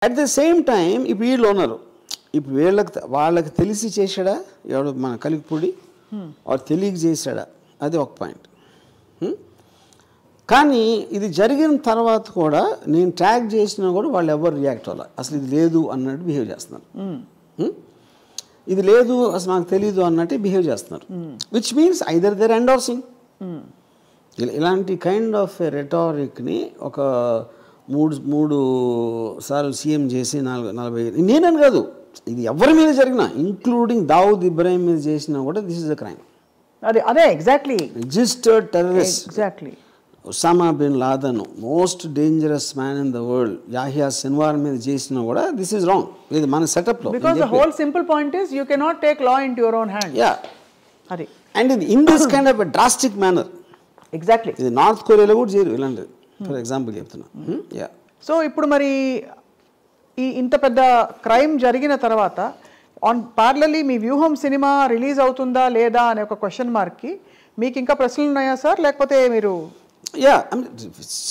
At the same time ఇప్పుడు వీళ్ళు ఉన్నారు, ఇప్పుడు వాళ్ళకి తెలిసి చేశాడా ఎవడు మన కలిగిపూడి తెలియక చేశాడా, అది ఒక పాయింట్. కానీ ఇది జరిగిన తర్వాత కూడా నేను ట్రాక్ చేసినా కూడా వాళ్ళు ఎవరు రియాక్ట్ అవ్వాలి, అసలు ఇది లేదు అన్నట్టు బిహేవ్ చేస్తున్నారు. ఇది లేదు అసలు నాకు తెలీదు అన్నట్టు బిహేవ్ చేస్తున్నారు. Which means either they're endorsing. ఇలాంటి కైండ్ ఆఫ్ రెటారిక్ని ఒక మూడు సార్లు సీఎం చేసి 40 నేనని కాదు, ఇది ఎవరి మీద జరిగినా ఇంక్లూడింగ్ దావుద్ ఇబ్రాహిం మీద చేసినా కూడా దిస్ ఇస్ అ క్రైమ్. అదే exactly registered terrorist. Exactly. Osama bin Laden, most dangerous man in the world, Yahya Sinwar మీద చేసినా కూడా దిస్ ఈజ్ రాంగ్. ఇది మన సెటప్లో. Because the whole simple point is you cannot take law in to your own hand. Yeah, అది and ఇది in this kind of drastic manner. Exactly. ఇది North కొరియాలో కూడా చేయరు ఇలాంటిది, ఫర్ ఎగ్జాంపుల్ చెప్తున్నా. యా. సో ఇప్పుడు మరి ఇంత పెద్ద క్రైమ్ జరిగిన తర్వాత పార్లర్లీ మీ వ్యూహం సినిమా రిలీజ్ అవుతుందా లేదా అనే ఒక క్వశ్చన్ మార్క్కి మీకు ఇంకా ప్రశ్నలు ఉన్నాయా సార్, లేకపోతే మీరు? యా,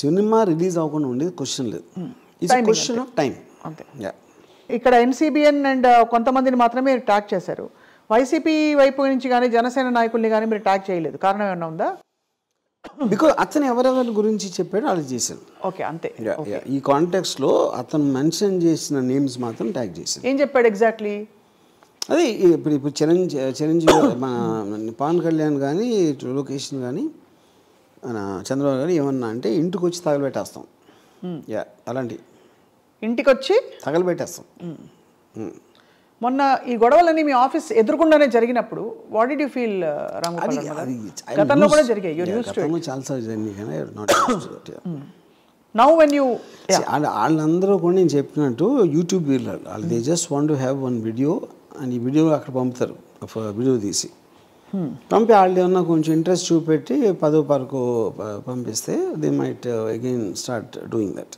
సినిమా రిలీజ్ అవ్వకుండా ఉండేది క్వశ్చన్ లేదు, ఇట్స్ క్వశ్చన్ ఆఫ్ టైం అంతే. యా. ఇక్కడ ఎన్సీబీఎన్ అండ్ కొంతమందిని మాత్రమే మీరు ట్యాగ్ చేశారు, వైసీపీ వైపు నుంచి కానీ జనసేన నాయకుల్ని కానీ మీరు ట్యాగ్ చేయలేదు. కారణం ఏమన్నా ఉందా? బికాజ్ అతను ఎవరెవరి గురించి చెప్పాడో వాళ్ళు చేశాను. ఓకే, అంతే. ఈ కాంటెక్స్లో అతను మెన్షన్ చేసిన నేమ్స్ మాత్రం ట్యాగ్ చేశాను. ఏం చెప్పాడు ఎగ్జాక్ట్లీ? అది ఇప్పుడు చిరంజీవి మన పవన్ కళ్యాణ్ కానీ లొకేషన్ కానీ మన చంద్రబాబు గారు ఏమన్నా అంటే ఇంటికి వచ్చి తగలబెట్టేస్తాం. యా, అలాంటి ఇంటికి వచ్చి తగలబెట్టేస్తాం. మొన్న ఈ గొడవలన్నీ మీ ఆఫీస్ ఎదురుకుండానే జరిగినప్పుడు what did you feel Ramagopal Varma? గతంలో కూడా జరిగాయి, యు యూజ్డ్ టు ఇట్. చాలాసార్లు జరిగినాయి కానీ not used to it. Now when you వాళ్ళందరూ కూడా నేను చెప్పినట్టు యూట్యూబ్ వాళ్ళు they just want to have one video, and ఈ వీడియో అక్కడ పంపుతారు, వీడియో తీసి పంపి వాళ్ళు ఏమన్నా కొంచెం ఇంట్రెస్ట్ చూపెట్టి 10 వరకు పంపిస్తే they might again start doing that.